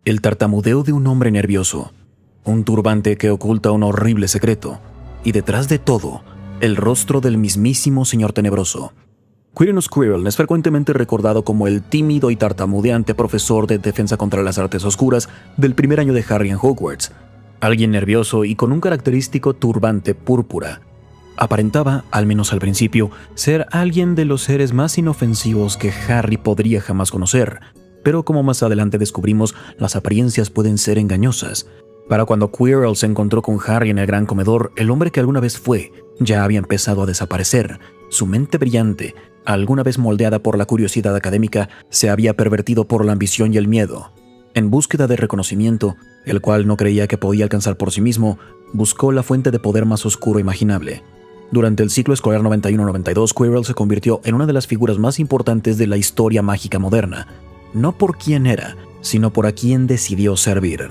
El tartamudeo de un hombre nervioso, un turbante que oculta un horrible secreto, y detrás de todo, el rostro del mismísimo Señor Tenebroso. Quirinus Quirrell es frecuentemente recordado como el tímido y tartamudeante profesor de defensa contra las artes oscuras del primer año de Harry en Hogwarts, alguien nervioso y con un característico turbante púrpura. Aparentaba, al menos al principio, ser alguien de los seres más inofensivos que Harry podría jamás conocer, pero como más adelante descubrimos, las apariencias pueden ser engañosas. Para cuando Quirrell se encontró con Harry en el gran comedor, el hombre que alguna vez fue ya había empezado a desaparecer. Su mente brillante, alguna vez moldeada por la curiosidad académica, se había pervertido por la ambición y el miedo. En búsqueda de reconocimiento, el cual no creía que podía alcanzar por sí mismo, buscó la fuente de poder más oscuro imaginable. Durante el ciclo escolar 91-92, Quirrell se convirtió en una de las figuras más importantes de la historia mágica moderna, no por quién era, sino por a quién decidió servir.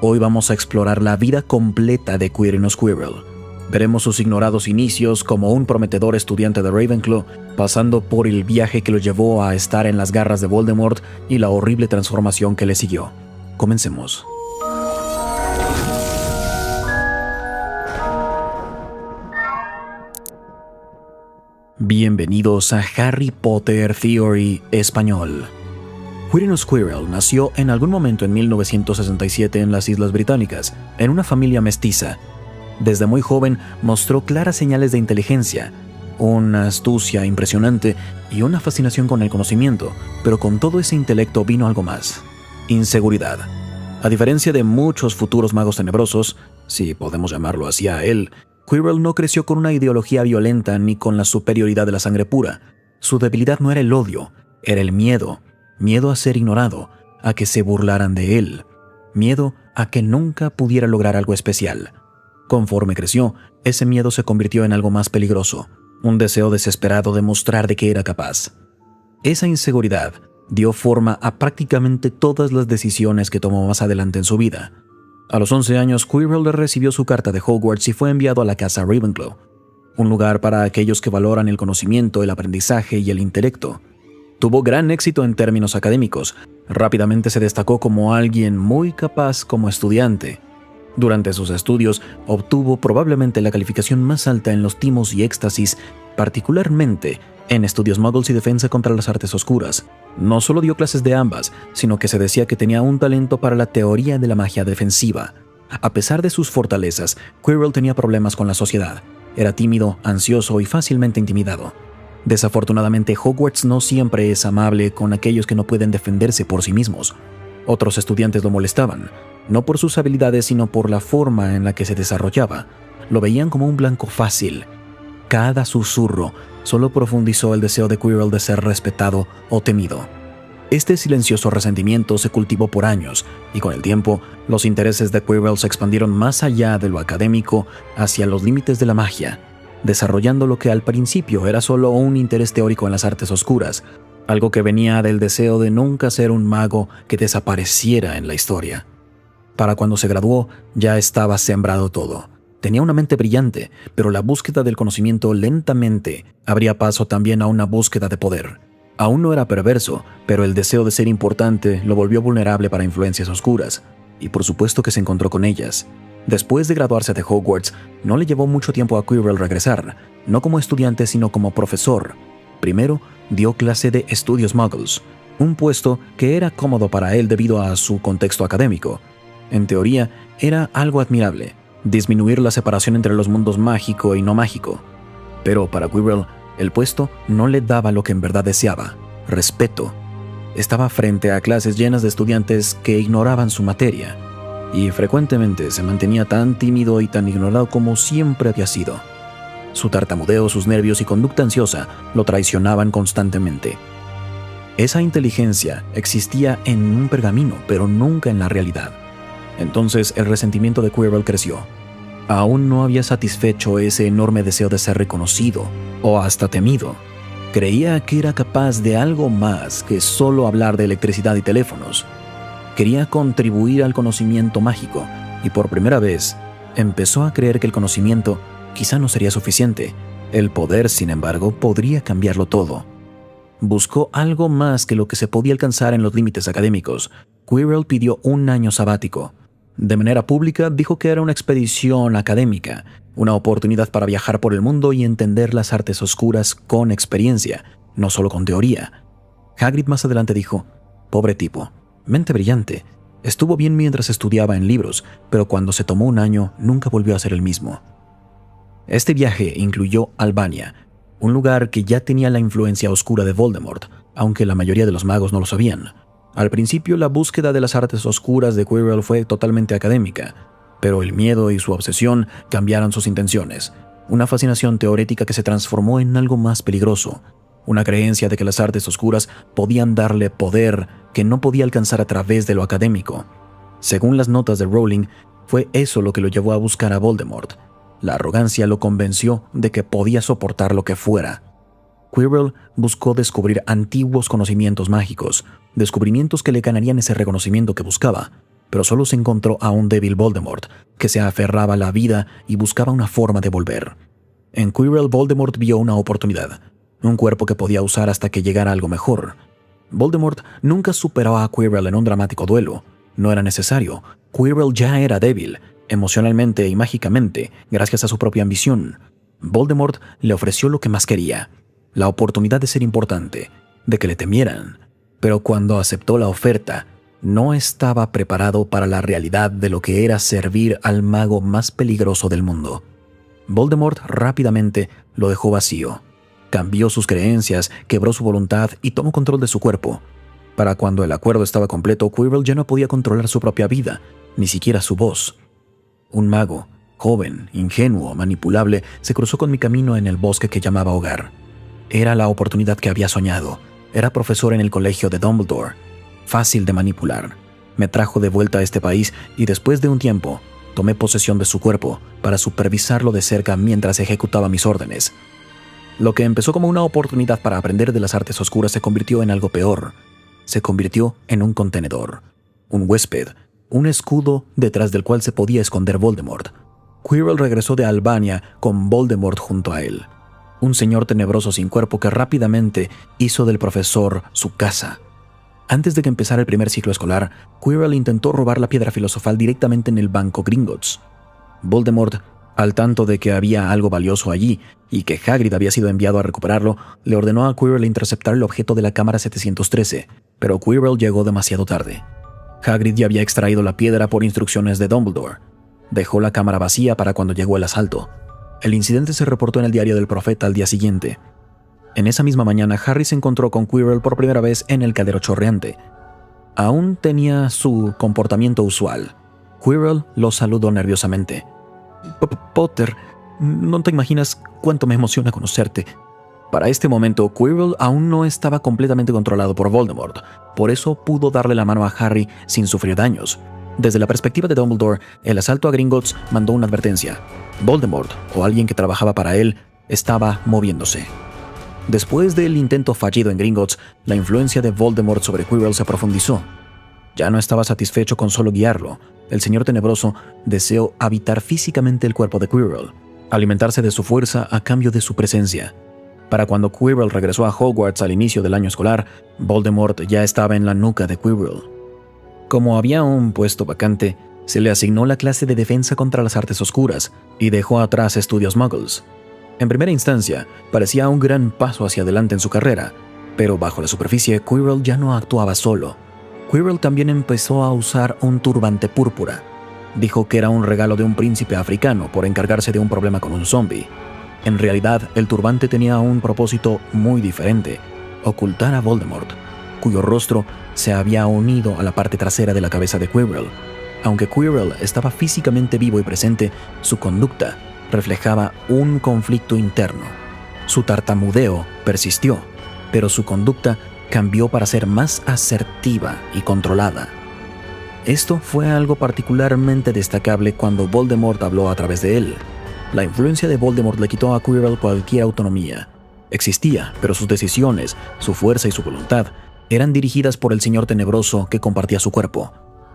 Hoy vamos a explorar la vida completa de Quirinus Quirrell. Veremos sus ignorados inicios como un prometedor estudiante de Ravenclaw, pasando por el viaje que lo llevó a estar en las garras de Voldemort y la horrible transformación que le siguió. Comencemos. Bienvenidos a Harry Potter Theory Español. Quirinus Quirrell nació en algún momento en 1967 en las Islas Británicas, en una familia mestiza. Desde muy joven mostró claras señales de inteligencia, una astucia impresionante y una fascinación con el conocimiento, pero con todo ese intelecto vino algo más: inseguridad. A diferencia de muchos futuros magos tenebrosos, si podemos llamarlo así a él, Quirrell no creció con una ideología violenta ni con la superioridad de la sangre pura. Su debilidad no era el odio, era el miedo. Miedo a ser ignorado, a que se burlaran de él. Miedo a que nunca pudiera lograr algo especial. Conforme creció, ese miedo se convirtió en algo más peligroso, un deseo desesperado de mostrar de qué era capaz. Esa inseguridad dio forma a prácticamente todas las decisiones que tomó más adelante en su vida. A los 11 años, Quirrell recibió su carta de Hogwarts y fue enviado a la Casa Ravenclaw, un lugar para aquellos que valoran el conocimiento, el aprendizaje y el intelecto. Tuvo gran éxito en términos académicos. Rápidamente se destacó como alguien muy capaz como estudiante. Durante sus estudios, obtuvo probablemente la calificación más alta en los timos y éxtasis, particularmente en estudios muggles y defensa contra las artes oscuras. No solo dio clases de ambas, sino que se decía que tenía un talento para la teoría de la magia defensiva. A pesar de sus fortalezas, Quirrell tenía problemas con la sociedad. Era tímido, ansioso y fácilmente intimidado. Desafortunadamente, Hogwarts no siempre es amable con aquellos que no pueden defenderse por sí mismos. Otros estudiantes lo molestaban, no por sus habilidades, sino por la forma en la que se desarrollaba. Lo veían como un blanco fácil. Cada susurro solo profundizó el deseo de Quirrell de ser respetado o temido. Este silencioso resentimiento se cultivó por años, y con el tiempo, los intereses de Quirrell se expandieron más allá de lo académico hacia los límites de la magia, desarrollando lo que al principio era solo un interés teórico en las artes oscuras, algo que venía del deseo de nunca ser un mago que desapareciera en la historia. Para cuando se graduó, ya estaba sembrado todo. Tenía una mente brillante, pero la búsqueda del conocimiento lentamente abría paso también a una búsqueda de poder. Aún no era perverso, pero el deseo de ser importante lo volvió vulnerable para influencias oscuras, y por supuesto que se encontró con ellas. Después de graduarse de Hogwarts, no le llevó mucho tiempo a Quirrell regresar, no como estudiante sino como profesor. Primero, dio clase de estudios muggles, un puesto que era cómodo para él debido a su contexto académico. En teoría, era algo admirable, disminuir la separación entre los mundos mágico y no mágico. Pero para Quirrell, el puesto no le daba lo que en verdad deseaba: respeto. Estaba frente a clases llenas de estudiantes que ignoraban su materia, y frecuentemente se mantenía tan tímido y tan ignorado como siempre había sido. Su tartamudeo, sus nervios y conducta ansiosa lo traicionaban constantemente. Esa inteligencia existía en un pergamino, pero nunca en la realidad. Entonces el resentimiento de Quirrell creció. Aún no había satisfecho ese enorme deseo de ser reconocido o hasta temido. Creía que era capaz de algo más que solo hablar de electricidad y teléfonos. Quería contribuir al conocimiento mágico y por primera vez empezó a creer que el conocimiento quizá no sería suficiente. El poder, sin embargo, podría cambiarlo todo. Buscó algo más que lo que se podía alcanzar en los límites académicos. Quirrell pidió un año sabático. De manera pública dijo que era una expedición académica, una oportunidad para viajar por el mundo y entender las artes oscuras con experiencia, no solo con teoría. Hagrid más adelante dijo: «Pobre tipo, mente brillante. Estuvo bien mientras estudiaba en libros, pero cuando se tomó un año nunca volvió a ser el mismo». Este viaje incluyó Albania, un lugar que ya tenía la influencia oscura de Voldemort, aunque la mayoría de los magos no lo sabían. Al principio, la búsqueda de las artes oscuras de Quirrell fue totalmente académica, pero el miedo y su obsesión cambiaron sus intenciones. Una fascinación teórica que se transformó en algo más peligroso, una creencia de que las artes oscuras podían darle poder que no podía alcanzar a través de lo académico. Según las notas de Rowling, fue eso lo que lo llevó a buscar a Voldemort. La arrogancia lo convenció de que podía soportar lo que fuera. Quirrell buscó descubrir antiguos conocimientos mágicos, descubrimientos que le ganarían ese reconocimiento que buscaba, pero solo se encontró a un débil Voldemort que se aferraba a la vida y buscaba una forma de volver. En Quirrell, Voldemort vio una oportunidad, un cuerpo que podía usar hasta que llegara algo mejor. Voldemort nunca superó a Quirrell en un dramático duelo. No era necesario. Quirrell ya era débil, emocionalmente y mágicamente, gracias a su propia ambición. Voldemort le ofreció lo que más quería: la oportunidad de ser importante, de que le temieran. Pero cuando aceptó la oferta, no estaba preparado para la realidad de lo que era servir al mago más peligroso del mundo. Voldemort rápidamente lo dejó vacío. Cambió sus creencias, quebró su voluntad y tomó control de su cuerpo. Para cuando el acuerdo estaba completo, Quirrell ya no podía controlar su propia vida, ni siquiera su voz. Un mago, joven, ingenuo, manipulable, se cruzó con mi camino en el bosque que llamaba hogar. Era la oportunidad que había soñado. Era profesor en el colegio de Dumbledore. Fácil de manipular. Me trajo de vuelta a este país y después de un tiempo, tomé posesión de su cuerpo para supervisarlo de cerca mientras ejecutaba mis órdenes. Lo que empezó como una oportunidad para aprender de las artes oscuras se convirtió en algo peor. Se convirtió en un contenedor, un huésped, un escudo detrás del cual se podía esconder Voldemort. Quirrell regresó de Albania con Voldemort junto a él. Un señor tenebroso sin cuerpo que rápidamente hizo del profesor su casa. Antes de que empezara el primer ciclo escolar, Quirrell intentó robar la piedra filosofal directamente en el banco Gringotts. Voldemort, al tanto de que había algo valioso allí y que Hagrid había sido enviado a recuperarlo, le ordenó a Quirrell interceptar el objeto de la cámara 713, pero Quirrell llegó demasiado tarde. Hagrid ya había extraído la piedra por instrucciones de Dumbledore. Dejó la cámara vacía para cuando llegó el asalto. El incidente se reportó en el diario del profeta al día siguiente. En esa misma mañana, Harry se encontró con Quirrell por primera vez en el caldero chorreante. Aún tenía su comportamiento usual. Quirrell lo saludó nerviosamente. «Potter, no te imaginas cuánto me emociona conocerte». Para este momento, Quirrell aún no estaba completamente controlado por Voldemort, por eso pudo darle la mano a Harry sin sufrir daños. Desde la perspectiva de Dumbledore, el asalto a Gringotts mandó una advertencia. Voldemort, o alguien que trabajaba para él, estaba moviéndose. Después del intento fallido en Gringotts, la influencia de Voldemort sobre Quirrell se profundizó. Ya no estaba satisfecho con solo guiarlo. El señor tenebroso deseó habitar físicamente el cuerpo de Quirrell, alimentarse de su fuerza a cambio de su presencia. Para cuando Quirrell regresó a Hogwarts al inicio del año escolar, Voldemort ya estaba en la nuca de Quirrell. Como había un puesto vacante, se le asignó la clase de defensa contra las artes oscuras y dejó atrás estudios muggles. En primera instancia, parecía un gran paso hacia adelante en su carrera, pero bajo la superficie, Quirrell ya no actuaba solo. Quirrell también empezó a usar un turbante púrpura. Dijo que era un regalo de un príncipe africano por encargarse de un problema con un zombie. En realidad, el turbante tenía un propósito muy diferente: ocultar a Voldemort, cuyo rostro se había unido a la parte trasera de la cabeza de Quirrell. Aunque Quirrell estaba físicamente vivo y presente, su conducta reflejaba un conflicto interno. Su tartamudeo persistió, pero su conducta cambió para ser más asertiva y controlada. Esto fue algo particularmente destacable cuando Voldemort habló a través de él. La influencia de Voldemort le quitó a Quirrell cualquier autonomía. Existía, pero sus decisiones, su fuerza y su voluntad eran dirigidas por el señor tenebroso que compartía su cuerpo.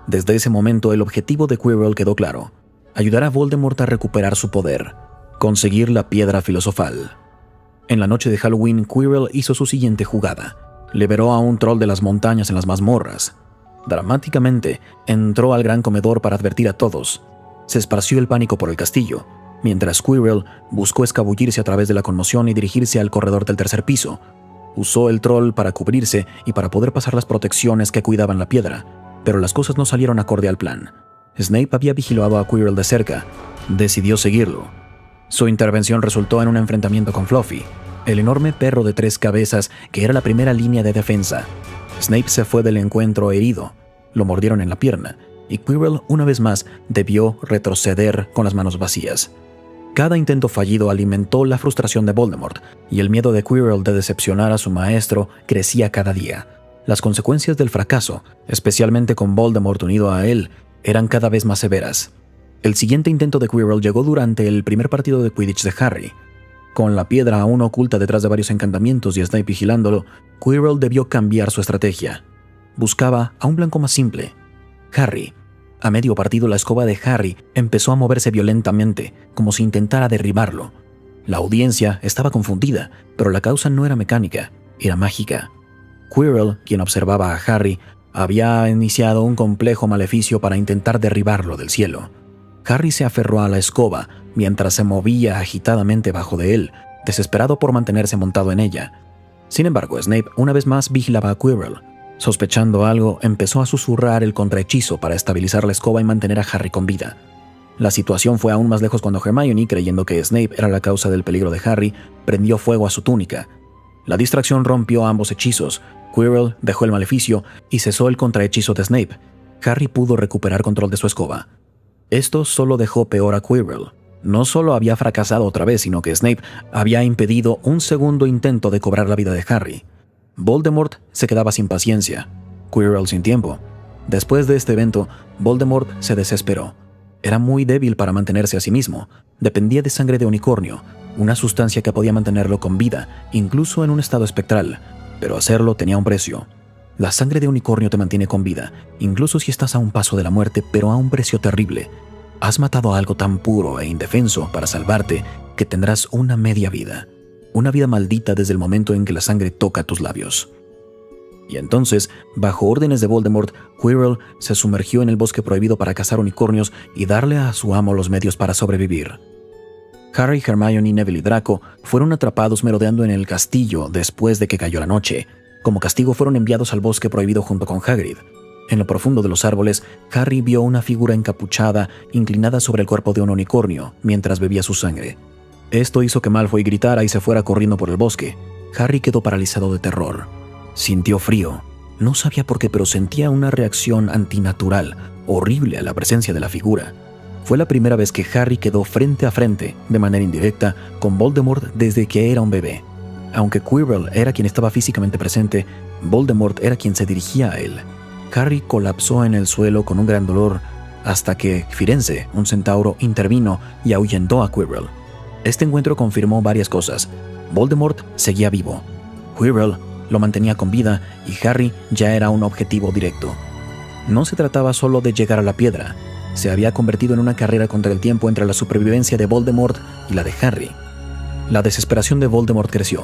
Desde ese momento, el objetivo de Quirrell quedó claro: ayudar a Voldemort a recuperar su poder, conseguir la piedra filosofal. En la noche de Halloween, Quirrell hizo su siguiente jugada. Liberó a un troll de las montañas en las mazmorras. Dramáticamente, entró al gran comedor para advertir a todos. Se esparció el pánico por el castillo, mientras Quirrell buscó escabullirse a través de la conmoción y dirigirse al corredor del tercer piso. Usó el troll para cubrirse y para poder pasar las protecciones que cuidaban la piedra, pero las cosas no salieron acorde al plan. Snape había vigilado a Quirrell de cerca. Decidió seguirlo. Su intervención resultó en un enfrentamiento con Fluffy, el enorme perro de 3 cabezas que era la primera línea de defensa. Snape se fue del encuentro herido, lo mordieron en la pierna, y Quirrell una vez más debió retroceder con las manos vacías. Cada intento fallido alimentó la frustración de Voldemort, y el miedo de Quirrell de decepcionar a su maestro crecía cada día. Las consecuencias del fracaso, especialmente con Voldemort unido a él, eran cada vez más severas. El siguiente intento de Quirrell llegó durante el primer partido de Quidditch de Harry. Con la piedra aún oculta detrás de varios encantamientos y Snape vigilándolo, Quirrell debió cambiar su estrategia. Buscaba a un blanco más simple: Harry. A medio partido, la escoba de Harry empezó a moverse violentamente, como si intentara derribarlo. La audiencia estaba confundida, pero la causa no era mecánica, era mágica. Quirrell, quien observaba a Harry, había iniciado un complejo maleficio para intentar derribarlo del cielo. Harry se aferró a la escoba mientras se movía agitadamente bajo de él, desesperado por mantenerse montado en ella. Sin embargo, Snape una vez más vigilaba a Quirrell. Sospechando algo, empezó a susurrar el contrahechizo para estabilizar la escoba y mantener a Harry con vida. La situación fue aún más lejos cuando Hermione, creyendo que Snape era la causa del peligro de Harry, prendió fuego a su túnica. La distracción rompió ambos hechizos. Quirrell dejó el maleficio y cesó el contrahechizo de Snape. Harry pudo recuperar control de su escoba. Esto solo dejó peor a Quirrell. No solo había fracasado otra vez, sino que Snape había impedido un segundo intento de cobrar la vida de Harry. Voldemort se quedaba sin paciencia, Quirrell sin tiempo. Después de este evento, Voldemort se desesperó. Era muy débil para mantenerse a sí mismo. Dependía de sangre de unicornio, una sustancia que podía mantenerlo con vida, incluso en un estado espectral. Pero hacerlo tenía un precio. La sangre de unicornio te mantiene con vida, incluso si estás a un paso de la muerte, pero a un precio terrible. Has matado a algo tan puro e indefenso para salvarte que tendrás una media vida. Una vida maldita desde el momento en que la sangre toca tus labios. Y entonces, bajo órdenes de Voldemort, Quirrell se sumergió en el bosque prohibido para cazar unicornios y darle a su amo los medios para sobrevivir. Harry, Hermione, Neville y Draco fueron atrapados merodeando en el castillo después de que cayó la noche. Como castigo fueron enviados al bosque prohibido junto con Hagrid. En lo profundo de los árboles, Harry vio una figura encapuchada inclinada sobre el cuerpo de un unicornio mientras bebía su sangre. Esto hizo que Malfoy gritara y se fuera corriendo por el bosque. Harry quedó paralizado de terror. Sintió frío. No sabía por qué, pero sentía una reacción antinatural, horrible a la presencia de la figura. Fue la primera vez que Harry quedó frente a frente, de manera indirecta, con Voldemort desde que era un bebé. Aunque Quirrell era quien estaba físicamente presente, Voldemort era quien se dirigía a él. Harry colapsó en el suelo con un gran dolor, hasta que Firenze, un centauro, intervino y ahuyentó a Quirrell. Este encuentro confirmó varias cosas. Voldemort seguía vivo. Quirrell lo mantenía con vida y Harry ya era un objetivo directo. No se trataba solo de llegar a la piedra. Se había convertido en una carrera contra el tiempo entre la supervivencia de Voldemort y la de Harry. La desesperación de Voldemort creció.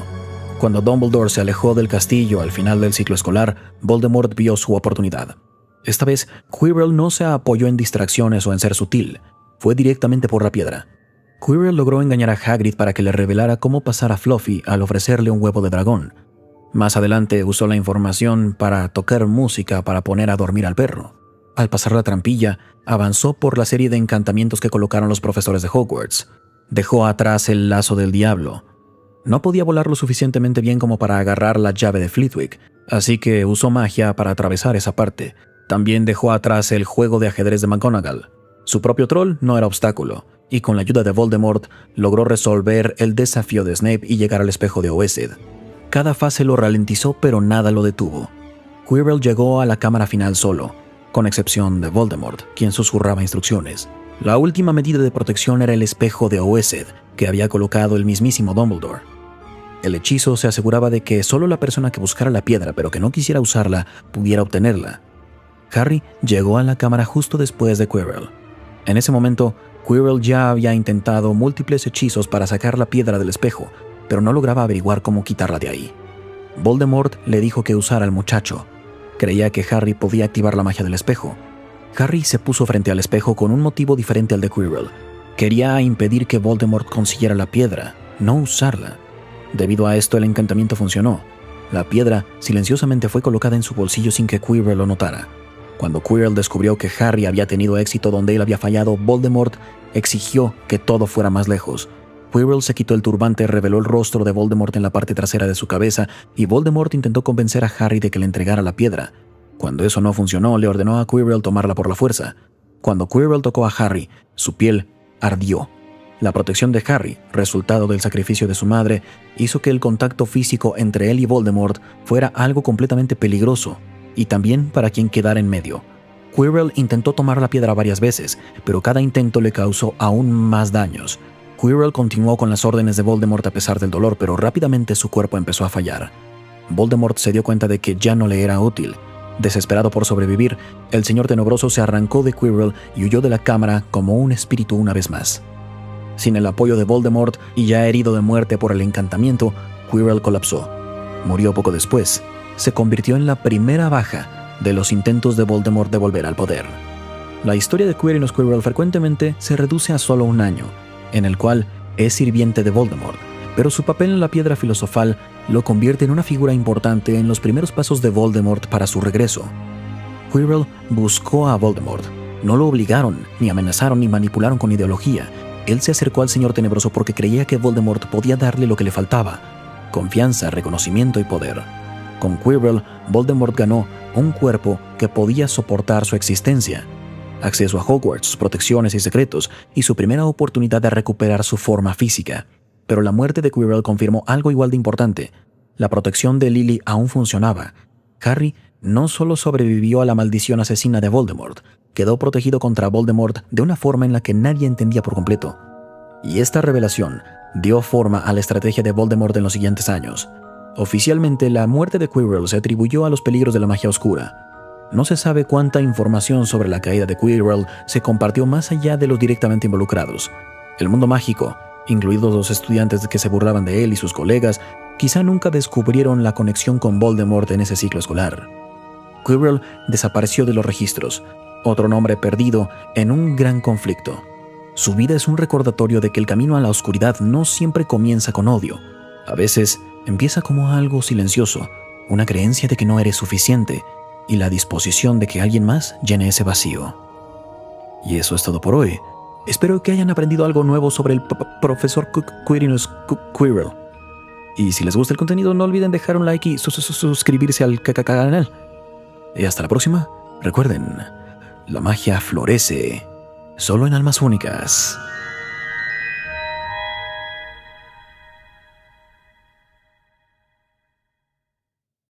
Cuando Dumbledore se alejó del castillo al final del ciclo escolar, Voldemort vio su oportunidad. Esta vez, Quirrell no se apoyó en distracciones o en ser sutil. Fue directamente por la piedra. Quirrell logró engañar a Hagrid para que le revelara cómo pasar a Fluffy al ofrecerle un huevo de dragón. Más adelante usó la información para tocar música para poner a dormir al perro. Al pasar la trampilla, avanzó por la serie de encantamientos que colocaron los profesores de Hogwarts. Dejó atrás el lazo del diablo. No podía volar lo suficientemente bien como para agarrar la llave de Flitwick, así que usó magia para atravesar esa parte. También dejó atrás el juego de ajedrez de McGonagall. Su propio troll no era obstáculo, y con la ayuda de Voldemort logró resolver el desafío de Snape y llegar al espejo de Oesed. Cada fase lo ralentizó, pero nada lo detuvo. Quirrell llegó a la cámara final solo, con excepción de Voldemort, quien susurraba instrucciones. La última medida de protección era el espejo de Oesed, que había colocado el mismísimo Dumbledore. El hechizo se aseguraba de que solo la persona que buscara la piedra pero que no quisiera usarla pudiera obtenerla. Harry llegó a la cámara justo después de Quirrell. En ese momento, Quirrell ya había intentado múltiples hechizos para sacar la piedra del espejo, pero no lograba averiguar cómo quitarla de ahí. Voldemort le dijo que usara al muchacho. Creía que Harry podía activar la magia del espejo. Harry se puso frente al espejo con un motivo diferente al de Quirrell. Quería impedir que Voldemort consiguiera la piedra, no usarla. Debido a esto, el encantamiento funcionó. La piedra silenciosamente fue colocada en su bolsillo sin que Quirrell lo notara. Cuando Quirrell descubrió que Harry había tenido éxito donde él había fallado, Voldemort exigió que todo fuera más lejos. Quirrell se quitó el turbante, reveló el rostro de Voldemort en la parte trasera de su cabeza y Voldemort intentó convencer a Harry de que le entregara la piedra. Cuando eso no funcionó, le ordenó a Quirrell tomarla por la fuerza. Cuando Quirrell tocó a Harry, su piel ardió. La protección de Harry, resultado del sacrificio de su madre, hizo que el contacto físico entre él y Voldemort fuera algo completamente peligroso, y también para quien quedara en medio. Quirrell intentó tomar la piedra varias veces, pero cada intento le causó aún más daños. Quirrell continuó con las órdenes de Voldemort a pesar del dolor, pero rápidamente su cuerpo empezó a fallar. Voldemort se dio cuenta de que ya no le era útil. Desesperado por sobrevivir, el Señor Tenebroso se arrancó de Quirrell y huyó de la cámara como un espíritu una vez más. Sin el apoyo de Voldemort y ya herido de muerte por el encantamiento, Quirrell colapsó. Murió poco después. Se convirtió en la primera baja de los intentos de Voldemort de volver al poder. La historia de Quirinus Quirrell frecuentemente se reduce a solo un año, en el cual es sirviente de Voldemort, pero su papel en la Piedra Filosofal lo convierte en una figura importante en los primeros pasos de Voldemort para su regreso. Quirrell buscó a Voldemort. No lo obligaron, ni amenazaron, ni manipularon con ideología. Él se acercó al Señor Tenebroso porque creía que Voldemort podía darle lo que le faltaba: confianza, reconocimiento y poder. Con Quirrell, Voldemort ganó un cuerpo que podía soportar su existencia, acceso a Hogwarts, sus protecciones y secretos, y su primera oportunidad de recuperar su forma física. Pero la muerte de Quirrell confirmó algo igual de importante. La protección de Lily aún funcionaba. Harry no solo sobrevivió a la maldición asesina de Voldemort, quedó protegido contra Voldemort de una forma en la que nadie entendía por completo. Y esta revelación dio forma a la estrategia de Voldemort en los siguientes años. Oficialmente, la muerte de Quirrell se atribuyó a los peligros de la magia oscura. No se sabe cuánta información sobre la caída de Quirrell se compartió más allá de los directamente involucrados. El mundo mágico, incluidos los estudiantes que se burlaban de él y sus colegas, quizá nunca descubrieron la conexión con Voldemort en ese ciclo escolar. Quirrell desapareció de los registros, otro nombre perdido en un gran conflicto. Su vida es un recordatorio de que el camino a la oscuridad no siempre comienza con odio. A veces empieza como algo silencioso, una creencia de que no eres suficiente y la disposición de que alguien más llene ese vacío. Y eso es todo por hoy. Espero que hayan aprendido algo nuevo sobre el profesor Quirinus Quirrell. Y si les gusta el contenido, no olviden dejar un like y suscribirse al canal. Y hasta la próxima. Recuerden, la magia florece solo en almas únicas.